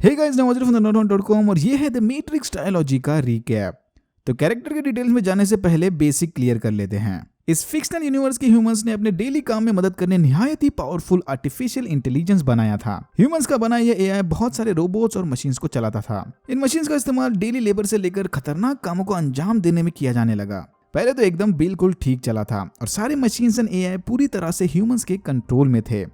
Hey guys, नवाजुल from the और ये है द मैट्रिक्स ट्रायलॉजी का रिकैप। तो कैरेक्टर के डिटेल्स में जाने से पहले बेसिक क्लियर कर लेते हैं। इस फिक्शनल यूनिवर्स के ह्यूमंस ने अपने डेली काम में मदद करने निहायत ही पावरफुल आर्टिफिशियल इंटेलिजेंस बनाया था। ह्यूमंस का बना यह एआई बहुत सारे रोबोट्स और मशीन्स को चलाता था। इन मशीन्स का इस्तेमाल डेली लेबर से लेकर खतरनाक कामों को अंजाम देने में किया जाने लगा। पहले तो एकदम बिल्कुल ठीक चला था और सारे मशीन्स एंड एआई पूरी तरह से ह्यूमंस के कंट्रोल में थे।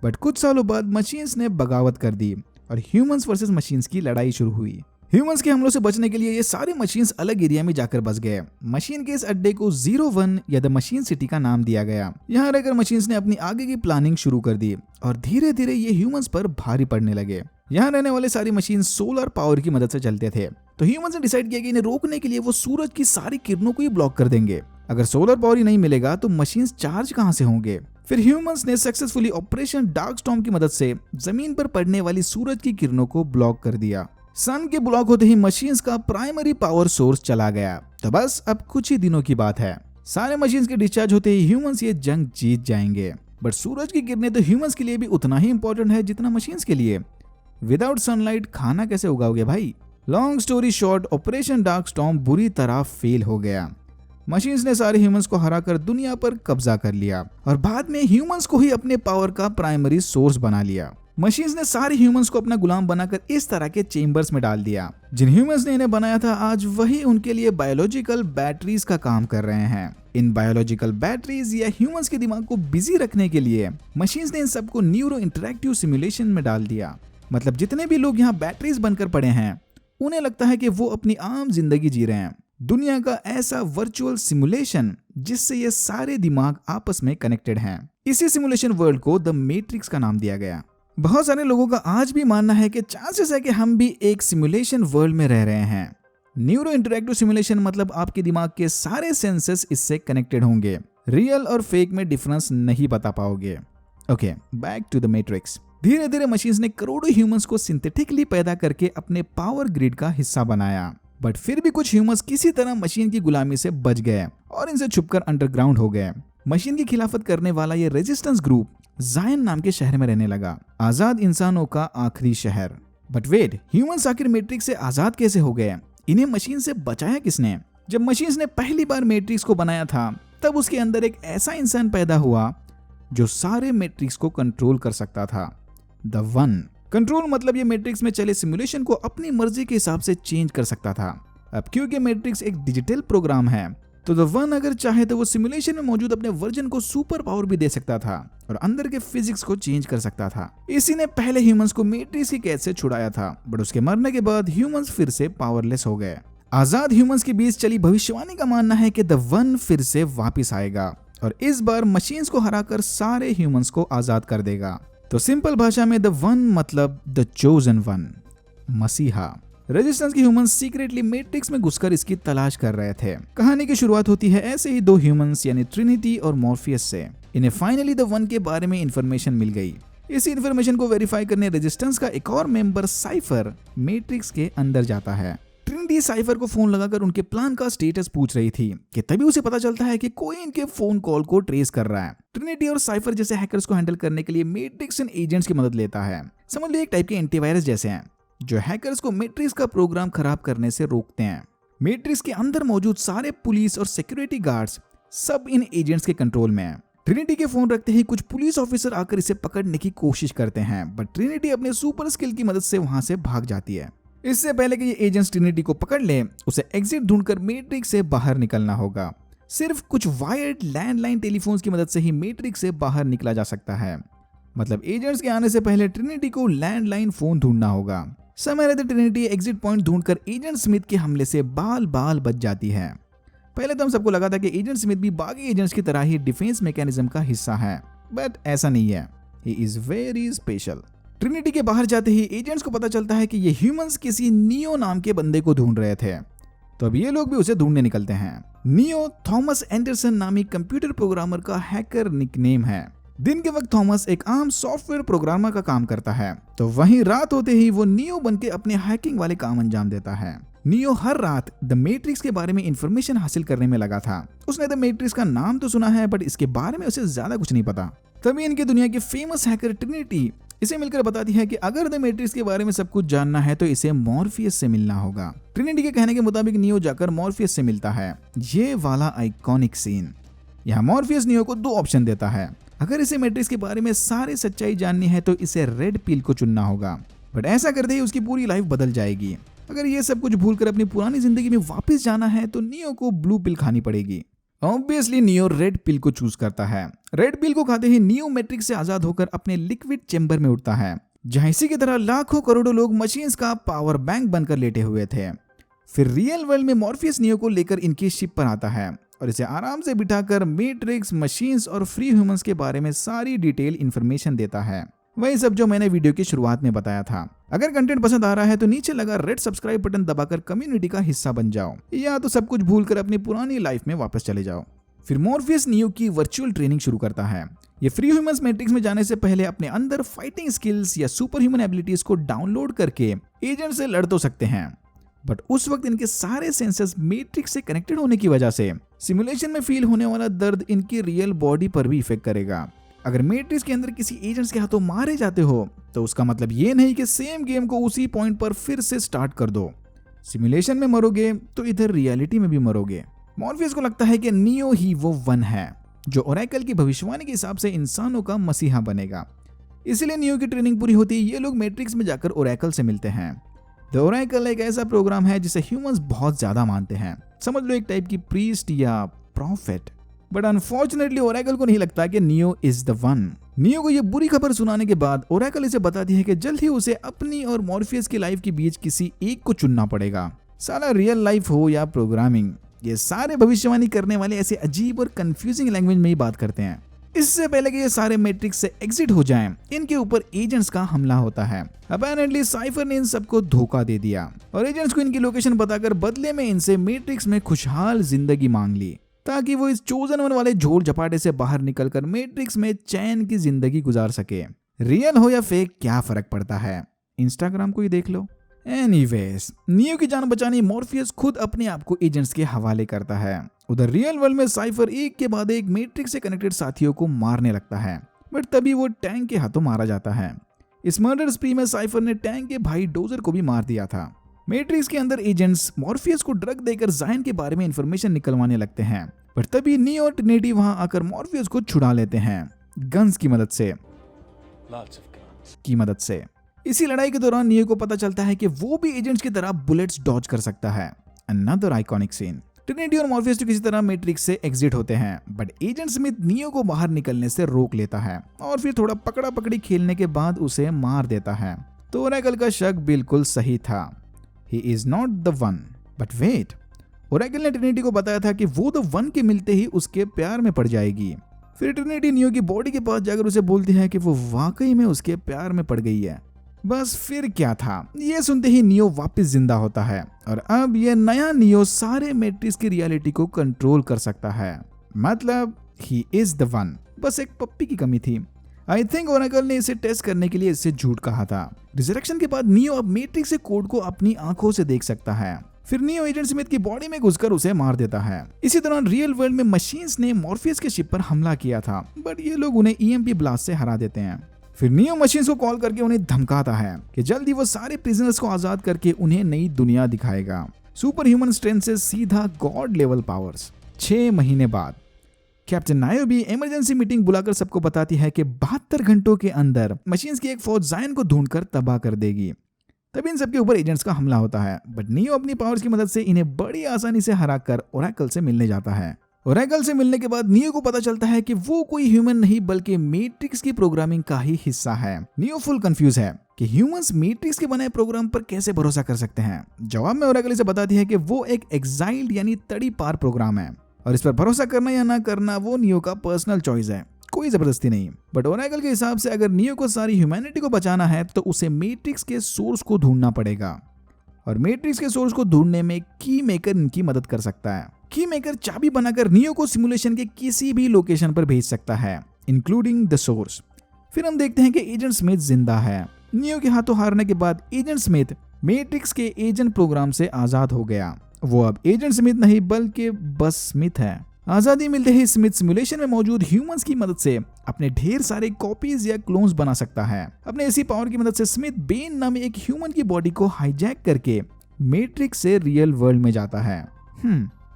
बट कुछ सालों बाद मशीन्स ने बगावत कर दी और ह्यूमंस वर्सेस मशीन्स की लड़ाई शुरू हुई। ह्यूमंस के हमलों से बचने के लिए ये सारे मशीन्स अलग एरिया में जाकर बस गए। मशीन के इस अड्डे को 01 या द मशीन सिटी का नाम दिया गया। यहाँ रहकर मशीन्स ने अपनी आगे की प्लानिंग शुरू कर दी और धीरे धीरे ये ह्यूमंस पर भारी पड़ने लगे। यहाँ रहने वाले सारी मशीन सोलर पावर की मदद से चलते थे। तो ह्यूमंस ने डिसाइड किया कि इन्हें रोकने के लिए वो सूरज की सारी किरणों को ही ब्लॉक कर देंगे। अगर सोलर पावर ही नहीं मिलेगा तो मशीन्स चार्ज कहाँ से होंगे। फिर ह्यूमंस ने सक्सेसफुली ऑपरेशन डार्क स्टॉर्म की मदद से जमीन पर पड़ने वाली सूरज की किरणों को ब्लॉक कर दिया। सन के ब्लॉक होते ही मशीन्स का प्राइमरी पावर सोर्स चला गया। तो बस अब कुछ ही दिनों की बात है, सारे मशीन्स के डिस्चार्ज होते ही ह्यूमंस ये जंग जीत जाएंगे। बट सूरज की किरणें तो ह्यूमंस के लिए भी उतना ही इंपॉर्टेंट है जितना मशीन्स के लिए। विदाउट सनलाइट खाना कैसे उगाओगे भाई। Long story short, operation dark storm बुरी तरह फेल हो गया। मशीन्स ने सारे ह्यूमंस को हराकर दुनिया पर कब्जा कर लिया और बाद में ह्यूमंस को ही अपने पावर का प्राइमरी सोर्स बना लिया। मशीन्स ने सारे ह्यूमंस को अपना गुलाम बनाकर इस तरह के चेम्बर्स में डाल दिया। जिन ह्यूमंस ने इन्हें बनाया था आज वही उनके लिए बायोलॉजिकल बैटरीज का काम कर रहे हैं। इन बायोलॉजिकल बैटरीज या ह्यूमंस के दिमाग को बिजी रखने के लिए मशीन्स ने इन सबको न्यूरो इंटरैक्टिव सिमुलेशन में डाल दिया। मतलब जितने भी लोग यहाँ बैटरीज बनकर पड़े हैं उन्हें लगता है कि वो अपनी आम जिंदगी जी रहे हैं। दुनिया का ऐसा वर्चुअल सिमुलेशन जिससे ये सारे दिमाग आपस में कनेक्टेड हैं। इसी सिमुलेशन वर्ल्ड को द मैट्रिक्स का नाम दिया गया। बहुत सारे लोगों का आज भी मानना है कि चांसेस है कि हम भी एक सिमुलेशन वर्ल्ड में रह रहे हैं। न्यूरो इंटरैक्टिव सिमुलेशन मतलब आपके दिमाग के सारे सेंसेस इससे कनेक्टेड होंगे। रियल और फेक में डिफरेंस नहीं बता पाओगे। Okay, back to the matrix. धीरे धीरे मशीन्स ने करोड़ों ह्यूमंस को सिंथेटिकली पैदा करके अपने पावर ग्रिड का हिस्सा बनाया। बट फिर भी कुछ ह्यूमंस किसी तरह मशीन की गुलामी से बच गए और इनसे छुपकर अंडरग्राउंड हो गए। मशीन की खिलाफत करने वाला ये रेजिस्टेंस ग्रुप जायन नाम के शहर में रहने लगा, आजाद इंसानों का आखिरी शहर। बट वेट, ह्यूमंस आखिर मैट्रिक्स से आजाद कैसे हो गए? इन्हें मशीन से बचाया किसने? जब मशीन्स ने पहली बार मैट्रिक्स को बनाया था तब उसके अंदर एक ऐसा इंसान पैदा हुआ जो सारे मैट्रिक्स को कंट्रोल कर सकता था, द वन। कंट्रोल मतलब ये मैट्रिक्स में चले सिमुलेशन को अपनी मर्जी के हिसाब से चेंज कर सकता था। अब क्योंकि मैट्रिक्स एक डिजिटल प्रोग्राम है तो द वन अगर चाहे तो वो सिमुलेशन में मौजूद अपने वर्जन को सुपर पावर भी दे सकता था और अंदर के फिजिक्स को चेंज कर सकता था। इसी ने पहले ह्यूमंस को मैट्रिक्स की कैद से छुड़ाया था। बट उसके मरने के बाद ह्यूमंस फिर से पावरलेस हो गए। आजाद ह्यूमंस के बीच चली भविष्यवाणी का मानना है कि द वन फिर से वापिस आएगा और इस बार मशीन्स को हराकर सारे ह्यूमंस को आजाद कर देगा। तो सिंपल भाषा में द वन मतलब द चोजन वन, मसीहा। रेजिस्टेंस के ह्यूमंस सीक्रेटली मैट्रिक्स में घुसकर इसकी तलाश कर रहे थे। कहानी की शुरुआत होती है ऐसे ही दो ह्यूमंस यानी ट्रिनिटी और मॉर्फियस से। इन्हें फाइनली द वन के बारे में इंफॉर्मेशन मिल गई। इसी इंफॉर्मेशन को वेरीफाई करने रेजिस्टेंस का एक और मेंबर साइफर मैट्रिक्स के अंदर जाता है। ट्रिनिटी साइफर को फोन लगाकर उनके प्लान का स्टेटस पूछ रही थी कि तभी उसे पता चलता है कि कोई इनके फोन कॉल को ट्रेस कर रहा है। ट्रिनिटी और साइफर जैसे हैकर्स को हैंडल करने के लिए मैट्रिक्स एंड एजेंट्स की मदद लेता है। समझ लो एक टाइप के एंटीवायरस जैसे हैं जो हैकर्स को मैट्रिक्स का प्रोग्राम खराब करने से रोकते हैं। मैट्रिक्स के अंदर मौजूद सारे पुलिस और सिक्योरिटी गार्ड्स सब इन एजेंट्स के कंट्रोल में हैं। ट्रिनिटी के फोन रखते ही कुछ पुलिस ऑफिसर आकर इसे पकड़ने की कोशिश करते हैं बट ट्रिनिटी अपने सुपर स्किल की मदद से वहां से भाग जाती है। इससे पहले कि ये एजेंट्स ट्रिनिटी को पकड़ ले उसे एग्जिट ढूंढकर मैट्रिक्स से बाहर निकलना होगा। सिर्फ कुछ वायर्ड लैंडलाइन टेलीफोन्स की मदद से ही मैट्रिक्स से बाहर निकला जा सकता है। मतलब एजेंट्स के आने से पहले ट्रिनिटी को लैंडलाइन फोन ढूंढना होगा। समय रहते ट्रिनिटी एग्जिट पॉइंट ढूंढकर एजेंट स्मिथ के हमले से बाल बाल बच जाती है। पहले तो हम सबको लगा था कि एजेंट स्मिथ भी बाकी एजेंट्स की तरह ही डिफेंस मैकेनिज्म का हिस्सा है, बट ऐसा नहीं है। He is very special. Trinity के बाहर जाते ही एजेंट्स को पता चलता है कि ये ह्यूमंस किसी नियो नाम के बंदे को ढूंढ रहे थे। तो अब ये लोग भी उसे ढूंढने निकलते हैं। नियो थॉमस एंडरसन नामी कंप्यूटर प्रोग्रामर का हैकर निकनेम है। दिन के वक्त थॉमस एक आम सॉफ्टवेयर प्रोग्रामर का काम करता है तो वहीं रात होते ही वो नियो बनके अपने हैकिंग वाले काम अंजाम देता है। नियो हर रात द मैट्रिक्स के बारे में इंफॉर्मेशन हासिल करने में लगा था। उसने द मैट्रिक्स का नाम तो सुना है बट इसके बारे में उसे ज्यादा कुछ नहीं पता। तभी इनकी दुनिया की फेमस हैकर ट्रिनिटी इसे मिलकर बताती है कि अगर द मैट्रिक्स के बारे में सब कुछ जानना है तो इसे मॉर्फियस से मिलना होगा। ट्रिनिटी के कहने के मुताबिक नियो जाकर मॉर्फियस से मिलता है। ये वाला आइकॉनिक सीन। यहाँ मॉर्फियस नियो को 2 ऑप्शन देता है। अगर इसे मैट्रिक्स के बारे में सारी सच्चाई जाननी है तो इसे रेड पिल को चुनना होगा, बट ऐसा करते ही उसकी पूरी लाइफ बदल जाएगी। अगर ये सब कुछ भूलकर अपनी पुरानी जिंदगी में वापस जाना है तो नियो को ब्लू पिल खानी पड़ेगी। ऑब्वियसली नियो रेड पिल को चूज करता है। रेड पिल को खाते ही नियो मैट्रिक्स से आजाद होकर अपने लिक्विड चेंबर में उठता है, जहां इसी की तरह लाखों करोड़ों लोग मशीन्स का पावर बैंक बनकर लेटे हुए थे। फिर रियल वर्ल्ड में मॉर्फियस नियो को लेकर इनकी शिप पर आता है और इसे आराम से बिठाकर मैट्रिक्स, मशीन्स और फ्री ह्यूमंस के बारे में सारी डिटेल इंफॉर्मेशन देता है। वही सब जो मैंने वीडियो की शुरुआत में बताया था। अगर कंटेंट पसंद आ रहा है तो नीचे लगा रेड सब्सक्राइब बटन दबाकर कम्युनिटी का हिस्सा बन जाओ, या तो सब कुछ भूलकर अपनी पुरानी लाइफ में वापस चले जाओ। फिर मॉर्फियस नियो की वर्चुअल ट्रेनिंग शुरू करता है। ये फ्री ह्यूमंस मैट्रिक्स में जाने से पहले अपने अंदर फाइटिंग स्किल्स या सुपर ह्यूमन एबिलिटीज को डाउनलोड करके एजेंट से लड़ तो सकते हैं, बट उस वक्त इनके सारे सेंसर्स मैट्रिक्स से कनेक्टेड होने की वजह से सिमुलेशन में फील होने वाला दर्द इनकी रियल बॉडी पर भी इफेक्ट करेगा। अगर मैट्रिक्स के अंदर किसी एजेंट्स के हाथों मारे जाते हो तो उसका मतलब ये नहीं कि सेम गेम को उसी पॉइंट पर फिर से स्टार्ट कर दो। सिमुलेशन में मरोगे तो इधर रियलिटी में भी मरोगे। मॉर्फियस को लगता है कि नियो ही वो वन है जो ओरेकल की भविष्यवाणी के हिसाब से इंसानों का मसीहा बनेगा। इसलिए नियो की ट्रेनिंग पूरी होती है ये लोग मैट्रिक्स में जाकर ओरेकल से मिलते हैं। द ओरेकल एक ऐसा प्रोग्राम है जिसे ह्यूमंस बहुत ज्यादा मानते हैं। समझ लो एक टाइप की प्रीस्ट या प्रॉफिट। बट अनफॉर्चुनेटली ओरेकल को नहीं लगता कि neo is the one. Neo को यह बुरी खबर सुनाने के बाद ओरेकल इसे बताती है कि जल्द ही उसे अपनी और मॉर्फियस की लाइफ के बीच किसी एक को चुनना पड़ेगा। साला रियल लाइफ हो या प्रोग्रामिंग, ये सारे भविष्यवाणी करने वाले ऐसे अजीब और कंफ्यूजिंग लैंग्वेज में ही बात करते हैं। इससे पहले कि ये सारे मैट्रिक्स से एग्जिट हो जाएं, इनके ऊपर एजेंट्स का हमला होता है। अपैरेंटली साइफर ने इन सबको धोखा दे दिया और एजेंट्स को इनकी लोकेशन बताकर बदले में इनसे मैट्रिक्स में खुशहाल जिंदगी मांग ली, ताकि वो इस चोजन वन वाले झोल झपाटे से बाहर निकलकर मैट्रिक्स में चैन की जिंदगी गुजार सके। रियल हो या फेक क्या फर्क पड़ता है, इंस्टाग्राम को ही देख लो। एनीवेज, नियो की जान बचाने मॉर्फियस खुद अपने आप को एजेंट्स के हवाले करता है। उधर रियल वर्ल्ड में साइफर एक के बाद एक मैट्रिक्स से कनेक्टेड साथियों को मारने लगता है, बट तभी वो टैंक के हाथों मारा जाता है। इस मर्डर स्प्री में साइफर ने टैंक के भाई डोजर को भी मार दिया था। मैट्रिक्स के अंदर एजेंट्स मॉर्फियस को ड्रग देकर जायन के बारे में इंफॉर्मेशन निकलवाने लगते हैं, पर तभी नियो और ट्रिनिटी वहां आकर मॉर्फियस को छुड़ा लेते हैं गन्स की मदद से। इसी लड़ाई के दौरान नियो को पता चलता है कि वो भी एजेंट्स की तरह बुलेट्स डॉज कर सकता है। Another iconic scene. ट्रिनिटी और मॉर्फियस तो किसी तरह मैट्रिक्स से एग्जिट होते हैं, बट एजेंट स्मिथ नियो को बाहर निकलने से रोक लेता है और फिर थोड़ा पकड़ा पकड़ी खेलने के बाद उसे मार देता है। तो ओरेकल का शक बिल्कुल सही था, he is not the one. But wait, Oracle ने ट्रिनिटी को बताया था कि वो द वन के मिलते ही उसके प्यार में पड़ जाएगी। फिर ट्रिनिटी नियो की बॉडी के पास जाकर उसे बोलती है कि वो वाकई में उसके प्यार में पड़ गई है। बस फिर क्या था, ये सुनते ही नियो वापस जिंदा होता है और अब ये नया नियो सारे मैट्रिक्स की रियलिटी को कंट्रोल कर सकता है। मतलब ही इज द वन, बस एक पप्पी की कमी थी। आई थिंक ओरेकल ने इसे टेस्ट करने के लिए इससे झूठ कहा था। रिजरेक्शन के बाद नियो अब मैट्रिक्स के कोड को अपनी आंखों से देख सकता है। फिर नियो एजेंट स्मिथ की बॉडी में घुसकर उसे मार देता है। इसी दौरान रियल वर्ल्ड में मशीन्स ने मॉर्फियस के शिप पर हमला किया था, बट ये लोग उन्हें ईएमपी ब्लास्ट से हरा देते हैं। फिर नियो मशीन्स को कॉल करके उन्हें धमकाता है कि जल्दी वो सारे प्रिजनर्स को आजाद करके उन्हें नई दुनिया दिखाएगा। सुपर ह्यूमन स्ट्रेंथ से सीधा गॉड लेवल पावर्स। 6 महीने बाद कैप्टन नायोबी इमरजेंसी मीटिंग बुलाकर सबको बताती है कि 72 घंटों के अंदर मशीन्स की एक फौज जायन को ढूंढकर तबाह कर देगी। तभी इन सबके ऊपर एजेंट्स का हमला होता है, बट नियो अपनी पावर्स की मदद से इन्हें बड़ी आसानी से हराकर ओरेकल से मिलने जाता है। ओरेकल से मिलने के बाद नियो को पता चलता है कि वो कोई ह्यूमन नहीं बल्कि मैट्रिक्स की प्रोग्रामिंग का ही हिस्सा है। नियो फुल कंफ्यूज है कि ह्यूमंस मैट्रिक्स के बनाए प्रोग्राम पर कैसे भरोसा कर सकते हैं। जवाब में ओरेकल इसे बताती है कि वो एक एग्जाइल्ड यानी तड़ी पार प्रोग्राम है और इस पर भरोसा करना या ना करना वो नियो का पर्सनल चॉइस है, कोई जबरदस्ती नहीं। बट ओरेकल के हिसाब से अगर नियो को सारी ह्यूमैनिटी को बचाना है तो उसे मैट्रिक्स के सोर्स को ढूंढना पड़ेगा और मैट्रिक्स के सोर्स को ढूंढने में की मेकर इनकी मदद कर सकता है। की मेकर चाबी बनाकर नियो को सिमुलेशन के किसी भी लोकेशन पर भेज सकता है, इंक्लूडिंग द सोर्स। फिर हम देखते हैं कि एजेंट स्मिथ जिंदा है। नियो के हाथों हारने के बाद एजेंट स्मिथ मैट्रिक्स के एजेंट प्रोग्राम से आजाद हो गया। वो अब एजेंट स्मिथ नहीं बल्कि बस स्मिथ है। आजादी मिलते ही स्मिथ सिमुलेशन में मौजूद ह्यूमंस की मदद से अपने ढेर सारे कॉपीज या क्लोन्स बना सकता है। अपने इसी पावर की मदद से स्मिथ बेन नामी एक ह्यूमन की बॉडी को हाईजैक करके मैट्रिक्स से रियल वर्ल्ड में जाता है।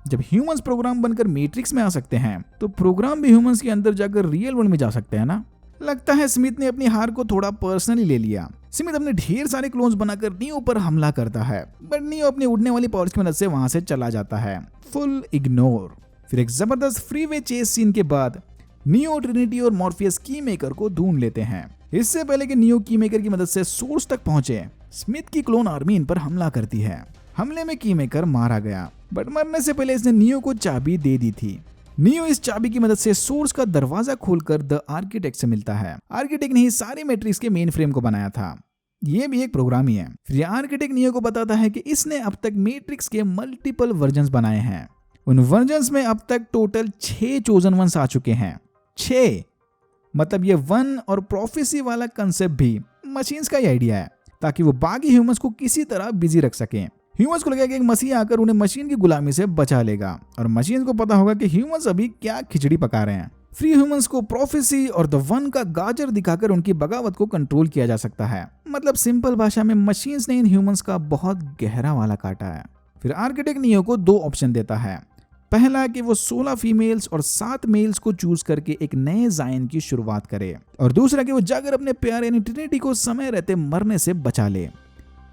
जब ह्यूमंस प्रोग्राम बनकर मैट्रिक्स में आ सकते हैं तो प्रोग्राम भी ह्यूमंस के अंदर जाकर रियल वर्ल्ड में जा सकते हैं ना। लगता है स्मिथ ने अपनी हार को थोड़ा पर्सनली ले लिया। स्मिथ अपने ढेर सारे क्लोन्स बनाकर नियो पर हमला करता है, बट नियो अपनी उड़ने वाली पावर्स की मदद से वहां से चला जाता है, फुल इग्नोर। फिर एक जबरदस्त फ्रीवे चेस सीन के बाद नियो, ट्रिनिटी और मॉर्फियस की मेकर को ढूंढ लेते हैं। इससे पहले कि नियो की मेकर की मदद से सोर्स तक पहुंचे, स्मिथ की क्लोन आर्मी इन पर हमला करती है। हमले में की मेकर मारा गया, बट मरने से पहले इसने नियो को चाबी दे दी थी। नियो इस चाबी की मदद से सोर्स का दरवाजा खोलकर द आर्किटेक्ट से मिलता है। आर्किटेक्ट ने ही सारी मैट्रिक्स के मेन फ्रेम को बनाया था, ये भी एक प्रोग्राम ही है। फिर आर्किटेक्ट नियो को बताता है कि इसने अब तक मैट्रिक्स के मल्टीपल वर्जन्स बनाए हैं। उन वर्जन्स में अब तक टोटल 6 चोजन वंस आ चुके हैं। 6 मतलब ये वन और प्रोफेसी वाला कंसेप्ट भी मशीन्स का ही आइडिया है, ताकि वो बाकी ह्यूमंस को किसी तरह बिजी रख सकें। ह्यूमंस को लगा कि एक मसीह आकर उन्हें मशीन की गुलामी से बचा लेगा, और मशीन को पता होगा कि ह्यूमंस अभी क्या खिचड़ी पका रहे हैं। फ्री ह्यूमंस को प्रोफेसी और द वन का गाजर दिखाकर उनकी बगावत को कंट्रोल किया जा सकता है। मतलब सिंपल भाषा में मशीन्स ने इन ह्यूमंस का बहुत गहरा वाला काटा है। फिर आर्किटेक्ट नियो को 2 ऑप्शन देता है। पहला कि वो 16 फीमेल्स और 7 मेल्स को चूज करके एक नए जायन की शुरुआत करे, और दूसरा कि वो जाकर अपने प्यारे यानी ट्रिनिटी को समय रहते मरने से बचा ले।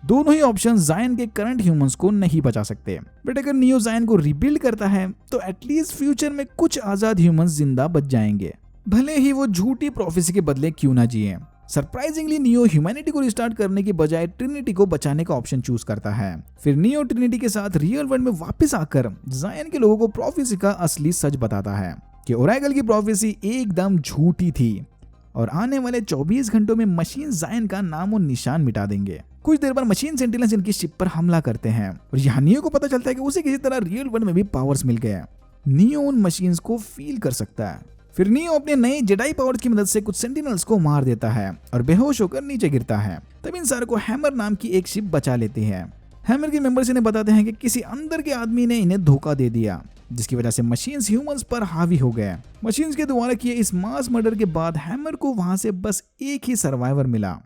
दोनों ही ऑप्शन जायन के करंट ह्यूमंस को नहीं बचा सकते, बट अगर नियो जायन को रिबिल्ड करता है तो एटलीस्ट फ्यूचर में कुछ आजाद ह्यूमंस जिंदा बच जाएंगे, भले ही वो झूठी प्रोफेसी के बदले क्यों ना जिए। सरप्राइजिंगली नियो ह्यूमैनिटी को रिस्टार्ट करने की बजाय ट्रिनिटी को बचाने का ऑप्शन चूज करता है। फिर नियो ट्रिनिटी के साथ रियल वर्ल्ड में वापस आकर जायन के लोगों को प्रोफेसी का असली सच बताता है कि ओरेकल की प्रोफेसी एकदम झूठी थी और आने वाले 24 घंटों में मशीन जायन का नाम और निशान मिटा देंगे। कुछ देर बाद मशीन सेंटिनेल्स इनकी शिप पर हमला करते हैं, और यहाँ नियो को पता चलता है कि उसे किसी तरह रियल वर्ल्ड में भी पावर्स मिल गए। नियो उन मशीन्स को फील कर सकता है। फिर नियो अपने नए जेडाई पावर्स की मदद से कुछ सेंटिनल्स को मार देता है और बेहोश होकर नीचे गिरता है। तब इन सारों को हैमर नाम की एक शिप बचा लेती है। हैमर के मेंबर्स इन्हें बताते हैं कि किसी अंदर के आदमी ने इन्हें धोखा दे दिया, जिसकी वजह से मशीन्स ह्यूमंस पर हावी हो गए। मशीन्स के द्वारा किए इस मास मर्डर के बाद हैमर को वहां से बस एक ही सर्वाइवर मिला,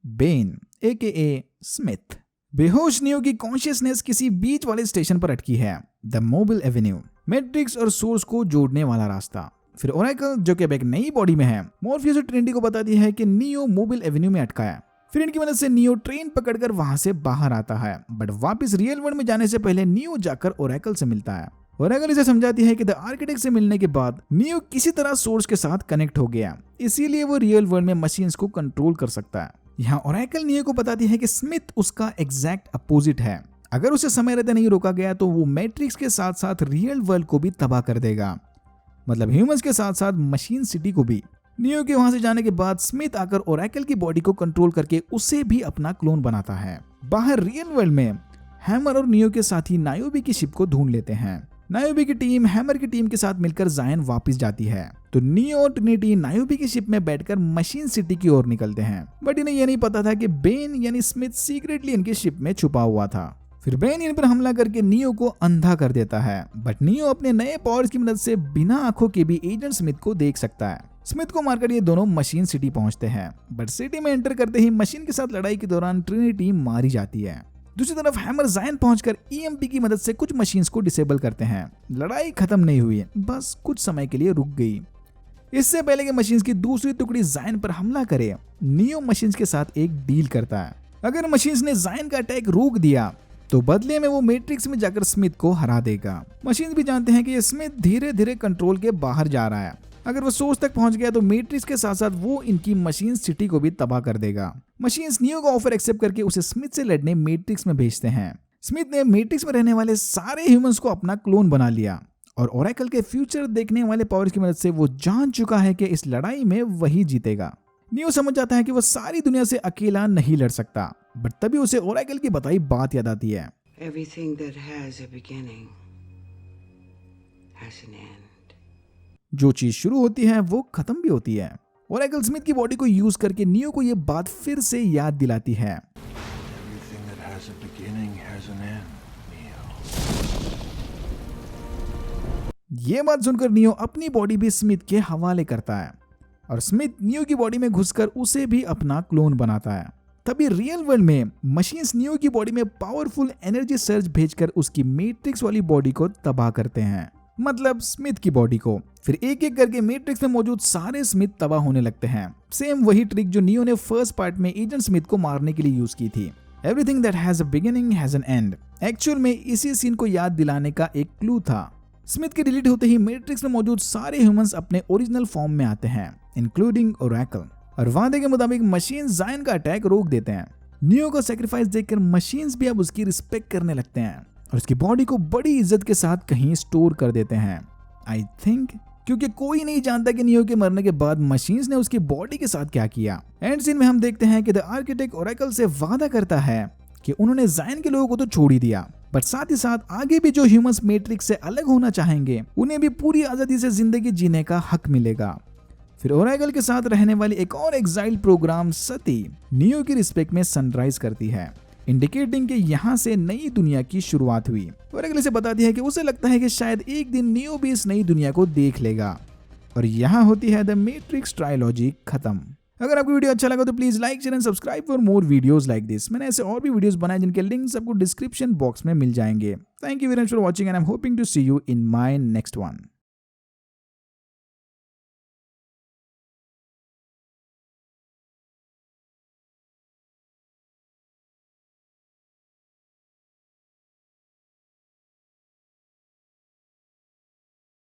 बेन AKA स्मिथ। बेहोश नियो की कॉन्शियसनेस किसी बीच वाले स्टेशन पर अटकी है, द मोबिल एवेन्यू, मैट्रिक्स और सोर्स को जोड़ने वाला रास्ता। फिर ओरेकल जो कि अब एक नई बॉडी में है, मॉर्फियस और ट्रिनिटी को बताती है कि नियो मोबिल एवेन्यू में अटका है। फिर इनकी मदद से नियो ट्रेन पकड़कर वहां से बाहर आता है, बट वापस रियल वर्ल्ड में जाने से पहले नियो जाकर ओरेकल से मिलता है। ओरेकल इसे समझाती है कि द आर्किटेक्ट से मिलने के बाद नियो किसी तरह सोर्स के साथ कनेक्ट हो गया, इसीलिए वो रियल वर्ल्ड में मशीन्स को कंट्रोल कर सकता है। यहाँ ओरेकल नियो को बताती है कि स्मिथ उसका एग्जैक्ट अपोजिट है। अगर उसे समय रहते नहीं रोका गया तो वो मैट्रिक्स के साथ साथ रियल वर्ल्ड को भी तबाह कर देगा, मतलब ह्यूमंस के साथ साथ मशीन सिटी को भी। नियो के वहां से जाने के बाद स्मिथ आकर ओरेकल की बॉडी को कंट्रोल करके उसे भी अपना क्लोन बनाता है। बाहर रियल वर्ल्ड में हैमर और नियो के साथी नायोबी की शिप को ढूंढ लेते हैं। नायोबी की टीम हैमर की टीम के साथ मिलकर जायन वापस जाती है, तो नियो और ट्रिनिटी नायोबी की शिप में बैठकर मशीन सिटी की ओर निकलते हैं। बट इन्हें यह नहीं पता था कि बेन यानी स्मिथ सीक्रेटली इनकी शिप में छुपा हुआ था। फिर बेन इन पर हमला करके नियो को अंधा कर देता है, बट नियो अपने नए पावर्स की मदद से बिना आंखों के भी एजेंट स्मिथ को देख सकता है। स्मिथ को मारकर ये दोनों मशीन सिटी पहुंचते हैं, बट सिटी में एंटर करते ही मशीन के साथ लड़ाई के दौरान ट्रिनिटी मारी जाती है। दूसरी तरफ हैमर जायन पहुंचकर EMP की मदद से कुछ मशीन्स को डिसेबल करते हैं। लड़ाई खत्म नहीं हुई, बस कुछ समय के लिए रुक गई। इससे पहले कि मशीन्स की दूसरी टुकड़ी जायन पर हमला करे, नियो मशीन्स के साथ एक डील करता है। अगर मशीन्स ने जायन का अटैक रोक दिया तो बदले में वो मैट्रिक्स में जाकर स्मिथ को हरा देगा। मशीन्स भी जानते हैं कि ये स्मिथ धीरे धीरे कंट्रोल के बाहर जा रहा है। अगर वो सोर्स तक पहुंच गया तो मैट्रिक्स के साथ साथ वो इनकी मशीन सिटी को भी तबाह कर देगा। मशीन्स नियो का ऑफर एक्सेप्ट करके उसे स्मिथ से लड़ने मैट्रिक्स में भेजते हैं। स्मिथ ने मैट्रिक्स में रहने वाले सारे ह्यूमंस को अपना क्लोन बना लिया, और ओरेकल के फ्यूचर देखने वाले पावर्स की मदद से वो जान चुका है कि इस लड़ाई में वही जीतेगा। नियो समझ जाता है कि वो सारी दुनिया से अकेला नहीं लड़ सकता, बट तभी उसे ओरेकल की बताई बात याद आती है। Everything that has a beginning has an end. जो चीज शुरू होती है वो खत्म भी होती है। ओरेकल स्मिथ की बॉडी को यूज करके नियो को ये बात फिर से याद दिलाती है। Everything that has a beginning has an end, Neo. ये बात सुनकर नियो अपनी बॉडी भी स्मिथ के हवाले करता है और स्मिथ नियो की बॉडी में घुसकर उसे भी अपना क्लोन बनाता है। तभी रियल वर्ल्ड में मशीन्स नियो की बॉडी में पावरफुल एनर्जी सर्ज भेजकर उसकी मैट्रिक्स वाली बॉडी को तबाह करते हैं, मतलब स्मिथ की बॉडी को। फिर एक एक करके मैट्रिक्स में मौजूद सारे स्मिथ तबाह होने लगते हैं। सेम वही ट्रिक जो नियो ने फर्स्ट पार्ट में एजेंट स्मिथ को मारने के लिए यूज की थी। Everything that has a beginning has an and actual में इसी सीन को याद दिलाने का एक क्लू था। स्मिथ के डिलीट होते ही मैट्रिक्स में मौजूद सारे ह्यूमंस अपने ओरिजिनल फॉर्म में आते हैं, इंक्लूडिंग ओरेकल, और वादे के मुताबिक मशीन जायन का अटैक रोक देते हैं। नियो का सैक्रिफाइस देखकर मशीन्स भी अब उसकी रिस्पेक्ट करने लगते हैं और उसकी बॉडी को बड़ी इज्जत के साथ कहीं स्टोर कर देते हैं। आई थिंक क्योंकि कोई नहीं जानता कि नियो के मरने के बाद मशीन्स ने उसकी बॉडी के साथ क्या किया। एंड सीन में हम देखते हैं कि द आर्किटेक्ट ओरेकल से वादा करता है कि उन्होंने जायन के लोगों को तो छोड़ ही दिया, बट साथ ही साथ आगे भी जो ह्यूमंस मैट्रिक्स से अलग होना चाहेंगे उन्हें भी पूरी आजादी से जिंदगी जीने का हक मिलेगा। फिर ओरेकल के साथ रहने वाली एक और एक्साइल प्रोग्राम सती नियो की रिस्पेक्ट में सनराइज करती है, इंडिकेटिंग कि यहाँ से नई दुनिया की शुरुआत हुई। ओरेकल से बताती है कि उसे लगता है कि शायद एक दिन नियो भी इस नई दुनिया को देख लेगा। और यहाँ होती है द मैट्रिक्स ट्रायलॉजी खत्म। अगर आपको वीडियो अच्छा लगा तो please like share and subscribe for more videos like this. मैंने ऐसे और भी वीडियोस बनाए जिनके लिंक्स आपको डिस्क्रिप्शन बॉक्स में मिल जाएंगे। Thank you very much for watching and I am hoping to see you in my next one.